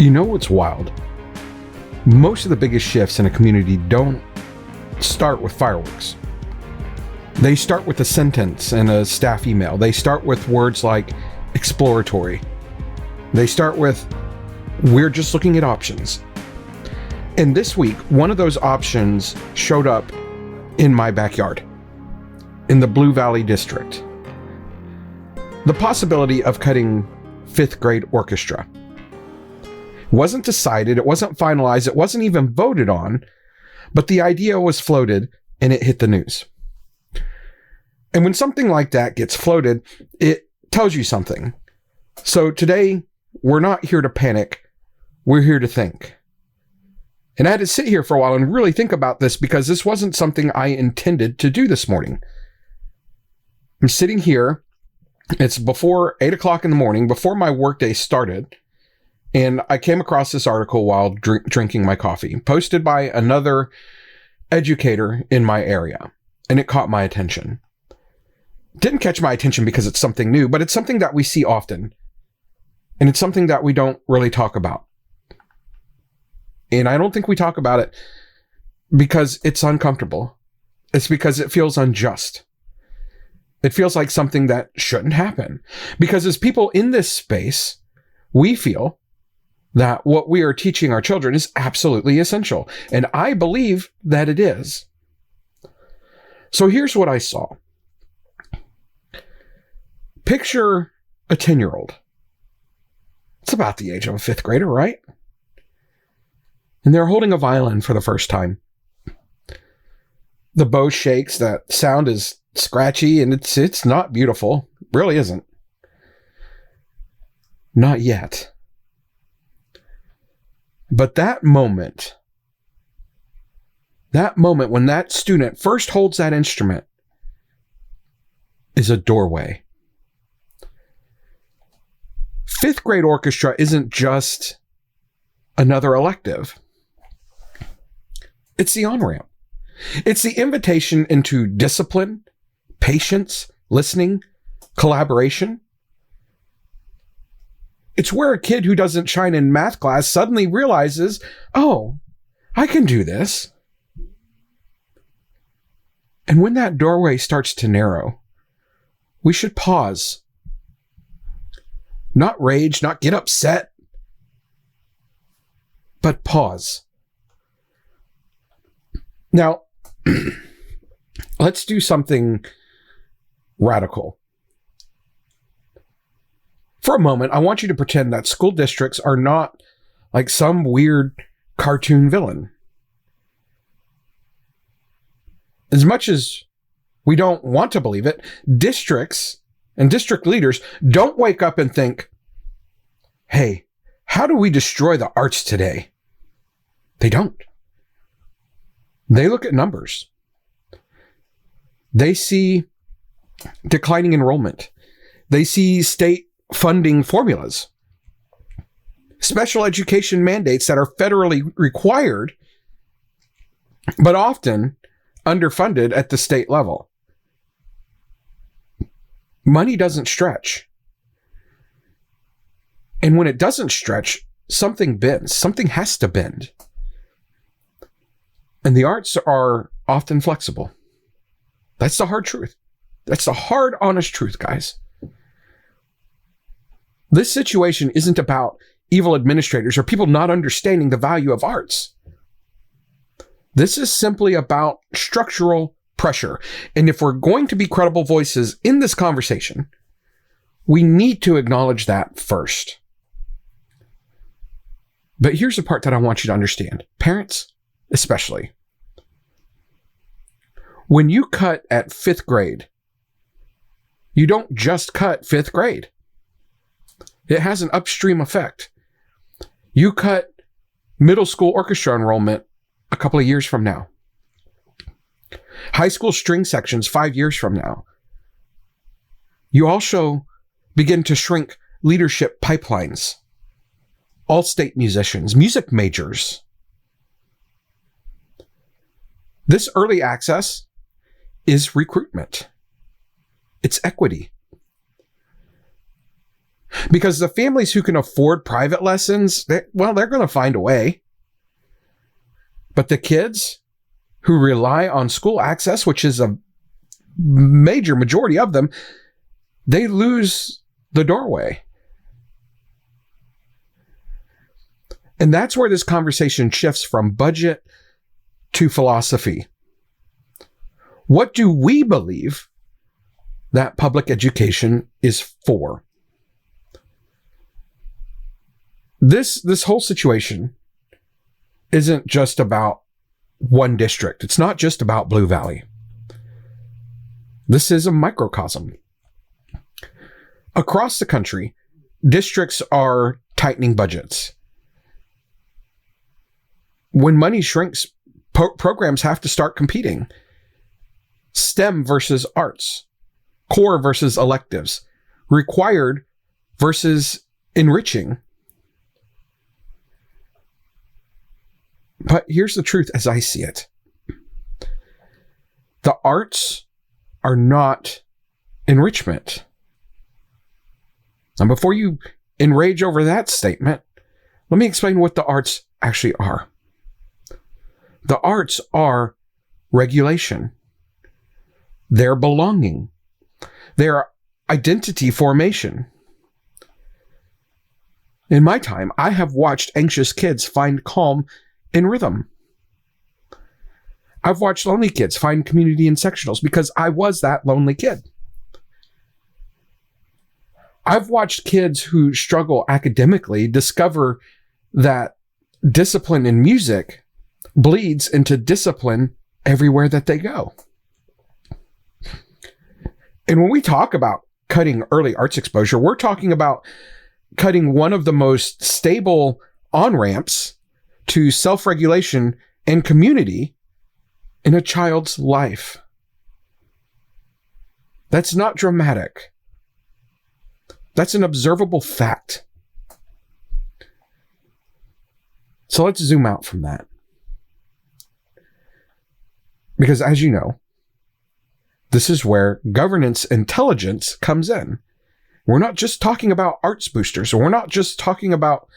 You know what's wild? Most of the biggest shifts in a community don't start with fireworks. They start with a sentence in a staff email. They start with words like exploratory. They start with, we're just looking at options. And this week, one of those options showed up in my backyard, in the Blue Valley district. The possibility of cutting fifth grade orchestra. It wasn't decided, it wasn't finalized, it wasn't even voted on, but the idea was floated and it hit the news. And when something like that gets floated, it tells you something. So today, we're not here to panic, we're here to think. And I had to sit here for a while and really think about this because this wasn't something I intended to do this morning. I'm sitting here, it's before 8 o'clock in the morning, before my workday started, and I came across this article while drinking my coffee, posted by another educator in my area, and it caught my attention. It didn't catch my attention because it's something new, but it's something that we see often, and it's something that we don't really talk about. And I don't think we talk about it because it's uncomfortable. It's because it feels unjust. It feels like something that shouldn't happen. Because as people in this space, we feel that what we are teaching our children is absolutely essential. And I believe that it is. So here's what I saw. Picture a 10-year-old. It's about the age of a fifth grader, right? And they're holding a violin for the first time. The bow shakes, that sound is scratchy, and it's not beautiful. It really isn't. Not yet. But that moment when that student first holds that instrument is a doorway. Fifth grade orchestra isn't just another elective. It's the on-ramp. It's the invitation into discipline, patience, listening, collaboration. It's where a kid who doesn't shine in math class suddenly realizes, oh, I can do this. And when that doorway starts to narrow, we should pause. Not rage, not get upset, but pause. Now, let's do something radical. For a moment, I want you to pretend that school districts are not like some weird cartoon villain. As much as we don't want to believe it, districts and district leaders don't wake up and think, hey, how do we destroy the arts today? They don't. They look at numbers. They see declining enrollment. They see state funding formulas, special education mandates that are federally required, but often underfunded at the state level. Money doesn't stretch. And when it doesn't stretch, something bends. Something has to bend. And the arts are often flexible. That's the hard truth. That's the hard, honest truth, guys. This situation isn't about evil administrators or people not understanding the value of arts. This is simply about structural pressure. And if we're going to be credible voices in this conversation, we need to acknowledge that first. But here's the part that I want you to understand. Parents, especially. When you cut at fifth grade, you don't just cut fifth grade. It has an upstream effect. You cut middle school orchestra enrollment a couple of years from now. High school string sections 5 years from now. You also begin to shrink leadership pipelines. All state musicians, music majors. This early access is recruitment. It's equity. Because the families who can afford private lessons, they're going to find a way. But the kids who rely on school access, which is a major majority of them, they lose the doorway. And that's where this conversation shifts from budget to philosophy. What do we believe that public education is for? This whole situation isn't just about one district. It's not just about Blue Valley. This is a microcosm. Across the country, districts are tightening budgets. When money shrinks, programs have to start competing. STEM versus arts, core versus electives, required versus enriching. But here's the truth as I see it. The arts are not enrichment. And before you enrage over that statement, let me explain what the arts actually are. The arts are regulation. They're belonging. They're identity formation. In my time, I have watched anxious kids find calm in rhythm. I've watched lonely kids find community in sectionals because I was that lonely kid. I've watched kids who struggle academically discover that discipline in music bleeds into discipline everywhere that they go. And when we talk about cutting early arts exposure, we're talking about cutting one of the most stable on-ramps to self-regulation and community in a child's life. That's not dramatic. That's an observable fact. So let's zoom out from that. Because as you know, this is where governance intelligence comes in. We're not just talking about arts boosters, or we're not just talking about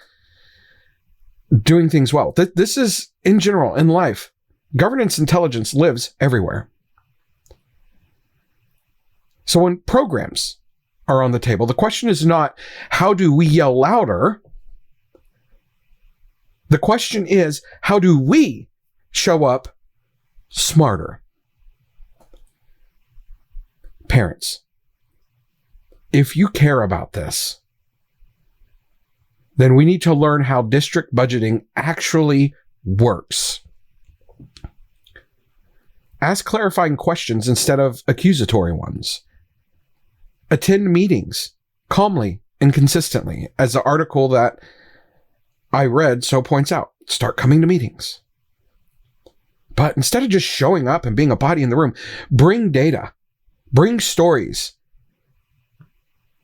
doing things well. This is, in general, in life, governance intelligence lives everywhere. So when programs are on the table, the question is not, how do we yell louder? The question is, how do we show up smarter? Parents, if you care about this, then we need to learn how district budgeting actually works. Ask clarifying questions instead of accusatory ones. Attend meetings calmly and consistently. As the article that I read so points out, start coming to meetings. But instead of just showing up and being a body in the room, bring data, bring stories,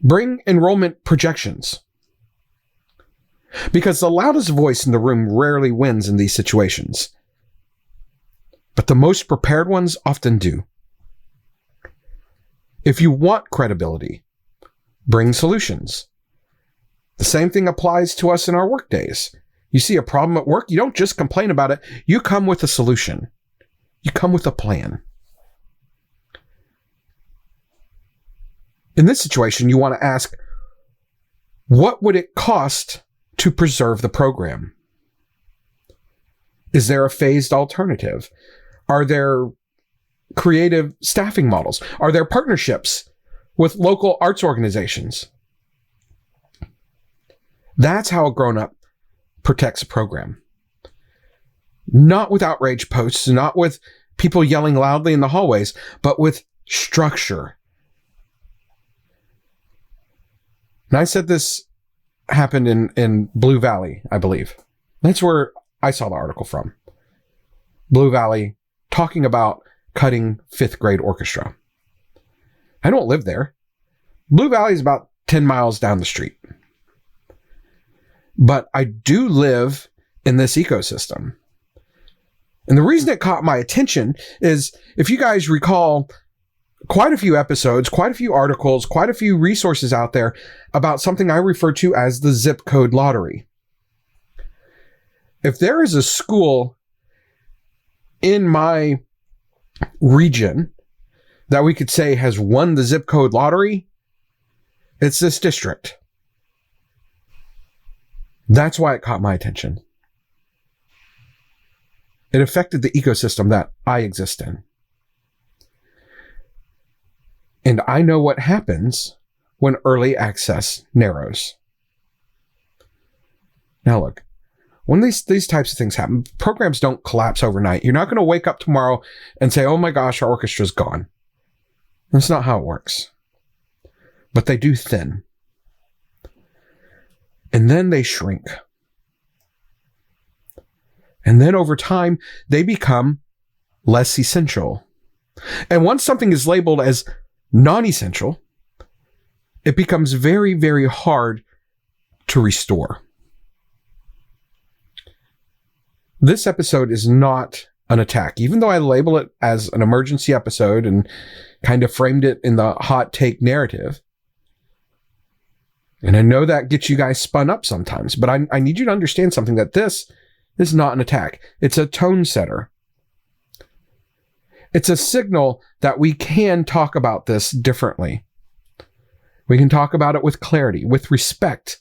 bring enrollment projections. Because the loudest voice in the room rarely wins in these situations. But the most prepared ones often do. If you want credibility, bring solutions. The same thing applies to us in our work days. You see a problem at work, you don't just complain about it, you come with a solution. You come with a plan. In this situation, you want to ask, what would it cost to preserve the program? Is there a phased alternative? Are there creative staffing models? Are there partnerships with local arts organizations? That's how a grown-up protects a program. Not with outrage posts, not with people yelling loudly in the hallways, but with structure. And I said this happened in Blue Valley, I believe. That's where I saw the article from. Blue Valley talking about cutting 5th grade orchestra. I don't live there. Blue Valley is about 10 miles down the street. But I do live in this ecosystem. And the reason it caught my attention is, if you guys recall quite a few episodes, quite a few articles, quite a few resources out there about something I refer to as the zip code lottery. If there is a school in my region that we could say has won the zip code lottery, it's this district. That's why it caught my attention. It affected the ecosystem that I exist in. And I know what happens when early access narrows. Now look, when these types of things happen, programs don't collapse overnight. You're not going to wake up tomorrow and say, oh my gosh, our orchestra's gone. That's not how it works. But they do thin. And then they shrink. And then over time, they become less essential. And once something is labeled as non-essential, it becomes very, very hard to restore. This episode is not an attack, even though I label it as an emergency episode and kind of framed it in the hot take narrative. And I know that gets you guys spun up sometimes, but I need you to understand something, that this is not an attack. It's a tone setter. It's a signal that we can talk about this differently. We can talk about it with clarity, with respect,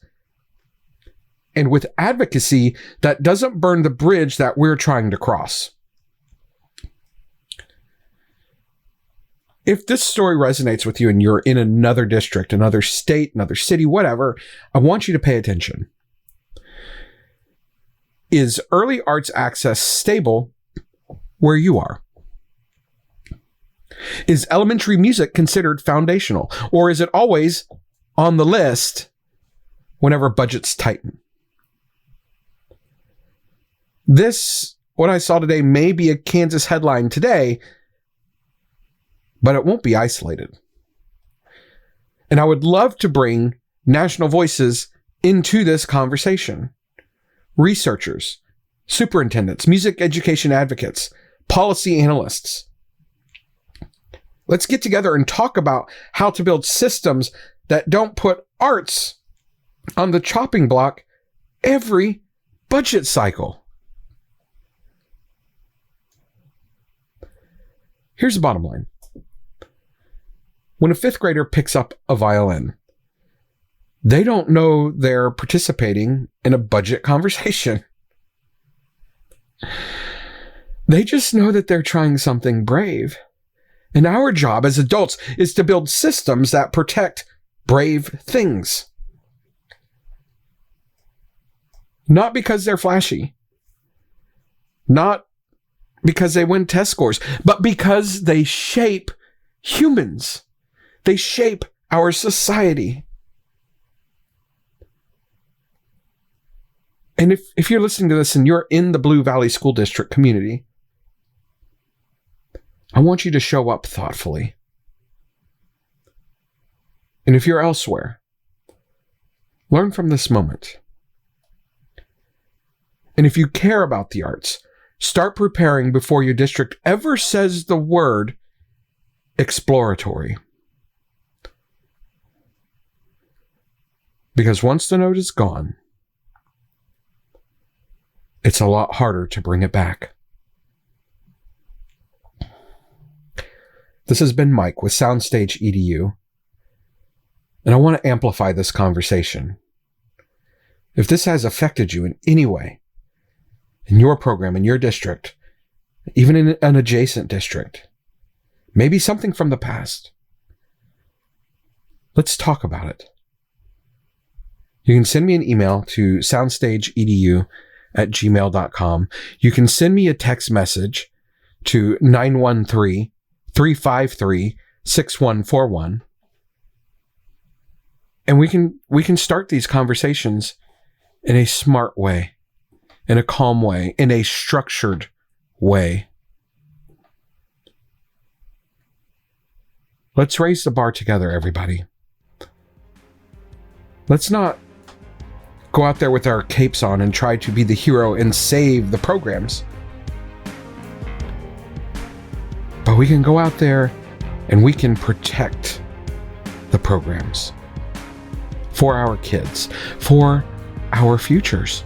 and with advocacy that doesn't burn the bridge that we're trying to cross. If this story resonates with you and you're in another district, another state, another city, whatever, I want you to pay attention. Is early arts access stable where you are? Is elementary music considered foundational, or is it always on the list whenever budgets tighten? This, what I saw today, may be a Kansas headline today, but it won't be isolated. And I would love to bring national voices into this conversation. Researchers, superintendents, music education advocates, policy analysts. Let's get together and talk about how to build systems that don't put arts on the chopping block every budget cycle. Here's the bottom line. When a fifth grader picks up a violin, they don't know they're participating in a budget conversation. They just know that they're trying something brave. And our job as adults is to build systems that protect brave things. Not because they're flashy. Not because they win test scores, but because they shape humans. They shape our society. And if you're listening to this and you're in the Blue Valley School District community, I want you to show up thoughtfully. And if you're elsewhere, learn from this moment. And if you care about the arts, start preparing before your district ever says the word exploratory. Because once the note is gone, it's a lot harder to bring it back. This has been Mike with Soundstage EDU, and I want to amplify this conversation. If this has affected you in any way, in your program, in your district, even in an adjacent district, maybe something from the past, let's talk about it. You can send me an email to soundstageedu@gmail.com. You can send me a text message to 913-353-6141. And we can start these conversations in a smart way, in a calm way, in a structured way. Let's raise the bar together, everybody. Let's not go out there with our capes on and try to be the hero and save the programs. But we can go out there and we can protect the programs for our kids, for our futures.